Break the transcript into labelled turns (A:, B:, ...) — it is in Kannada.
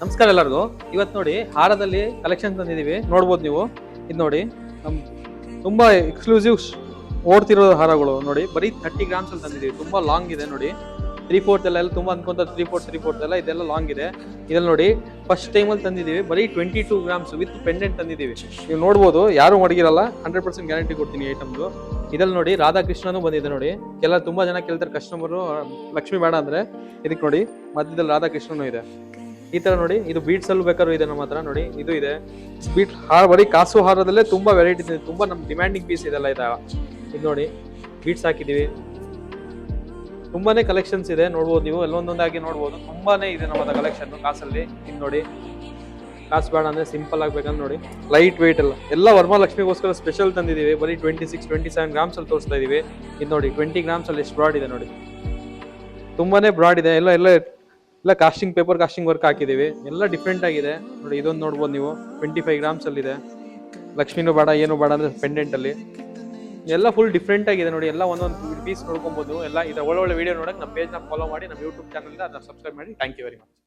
A: ನಮಸ್ಕಾರ ಎಲ್ಲರಿಗೂ. ಇವತ್ತು ನೋಡಿ ಹಾರದಲ್ಲಿ ಕಲೆಕ್ಷನ್ ತಂದಿದ್ದೀವಿ, ನೋಡ್ಬೋದು ನೀವು. ಇದು ನೋಡಿ ತುಂಬಾ ಎಕ್ಸ್ಕ್ಲೂಸಿವ್ ಓಡ್ತಿರೋ ಹಾರಗಳು ನೋಡಿ, ಬರೀ 30 ಗ್ರಾಮ್ಸ್ ಅಲ್ಲಿ ತಂದಿದ್ದೀವಿ. ತುಂಬಾ ಲಾಂಗ್ ಇದೆ ನೋಡಿ, 3/4 ಎಲ್ಲ ತುಂಬಾ ಅನ್ಕೊಂತ 3/4 ಎಲ್ಲ ಇದೆಲ್ಲ ಲಾಂಗ್ ಇದೆ. ಇದ್ರಲ್ಲಿ ನೋಡಿ ಫಸ್ಟ್ ಟೈಮ್ ಅಲ್ಲಿ ತಂದಿದ್ದೀವಿ, ಬರೀ 22 ಗ್ರಾಮ್ಸ್ ವಿತ್ ಪೆಂಡೆಂಟ್ ತಂದಿದ್ದೀವಿ. ನೀವು ನೋಡ್ಬೋದು, ಯಾರು ಮಡಗಿರಲ್ಲ, 100% ಗ್ಯಾರಂಟಿ ಕೊಡ್ತೀನಿ ಐಟಮ್ದು. ಇದ್ರಲ್ಲಿ ನೋಡಿ ರಾಧಾಕೃಷ್ಣನೂ ಬಂದಿದೆ ನೋಡಿ. ತುಂಬಾ ಜನ ಕೇಳ್ತಾರೆ ಕಸ್ಟಮರು, ಲಕ್ಷ್ಮಿ ಬೇಡ ಅಂದ್ರೆ. ಇದಕ್ಕೆ ನೋಡಿ ಮಧ್ಯದಲ್ಲಿ ರಾಧಾಕೃಷ್ಣನೂ ಇದೆ. ಈ ತರ ನೋಡಿ, ಇದು ಬೀಟ್ಸ್ ಅಲ್ಲೂ ಬೇಕಾದ್ರೂ ಇದೆ ನಮ್ಮ ಹತ್ರ ನೋಡಿ. ಇದು ಇದೆ ಬೀಟ್ ಹಾರ, ಬರೀ ಕಾಸು ಹಾರದಲ್ಲೇ ತುಂಬಾ ವೆರೈಟಿ ಇದೆ, ತುಂಬಾ ನಮ್ ಡಿಮ್ಯಾಂಡಿಂಗ್ ಪೀಸ್ ಇದೆಲ್ಲ ಇದೆ. ಇದು ನೋಡಿ ಬೀಟ್ಸ್ ಹಾಕಿದೀವಿ, ತುಂಬಾನೇ ಕಲೆಕ್ಷನ್ಸ್ ಇದೆ, ನೋಡ್ಬೋದು ನೀವು. ಎಲ್ಲೊಂದೊಂದಾಗಿ ನೋಡ್ಬೋದು, ತುಂಬಾನೇ ಇದೆ ನಮ್ಮ ಹತ್ರ ಕಲೆಕ್ಷನ್ ಕಾಸಲ್ಲಿ. ಇದು ನೋಡಿ, ಕಾಸು ಬೇಡ ಅಂದ್ರೆ ಸಿಂಪಲ್ ಆಗ್ಬೇಕಂದ್ರೆ ನೋಡಿ, ಲೈಟ್ ವೆಯ್ಟ್ ಎಲ್ಲ ವರಮಹಾಲಕ್ಷ್ಮಿಗೋಸ್ಕರ ಸ್ಪೆಷಲ್ ತಂದಿದೀವಿ. ಬರೀ 26-27 ಗ್ರಾಮ್ಸ್ ಅಲ್ಲಿ ತೋರಿಸ್ತಾ ಇದೀವಿ. ಇದು ನೋಡಿ 20 ಗ್ರಾಮ್ಸ್ ಅಲ್ಲಿ ಎಷ್ಟು ಬ್ರಾಡ್ ಇದೆ ನೋಡಿ, ತುಂಬಾನೇ ಬ್ರಾಡ್ ಇದೆ. ಎಲ್ಲ ಕಾಸ್ಟಿಂಗ್, ಪೇಪರ್ ಕಾಸ್ಟಿಂಗ್ ವರ್ಕ್ ಹಾಕಿದೀವಿ, ಎಲ್ಲ ಡಿಫ್ರೆಂಟ್ ಆಗಿದೆ ನೋಡಿ. ಇದೊಂದು ನೋಡ್ಬೋದು ನೀವು, 25 ಗ್ರಾಮ್ಸ್ ಅಲ್ಲಿ ಇದೆ. ಲಕ್ಷ್ಮಿನೂ ಬೇಡ ಏನು ಬೇಡ ಅಂದ್ರೆ ಪೆಂಡೆಂಟ್ ಅಲ್ಲಿ ಎಲ್ಲ ಫುಲ್ ಡಿಫ್ರೆಂಟ್ ಆಗಿದೆ ನೋಡಿ. ಎಲ್ಲ ಒಂದೊಂದು ಪೀಸ್ ನೋಡ್ಕೊಬಹುದು. ಎಲ್ಲ ಇದರ ಒಳ್ಳೆ ವಿಡಿಯೋ ನೋಡಕ್ ನಮ್ಮ ಪೇಜ್ ನ ಫಾಲೋ ಮಾಡಿ, ನಮ್ಮ ಯೂಟ್ಯೂಬ್ ಚಾನಲ್ ಅದನ್ನ ಸಬ್ಸ್ಕ್ರೈಬ್ ಮಾಡಿ. Thank you very much.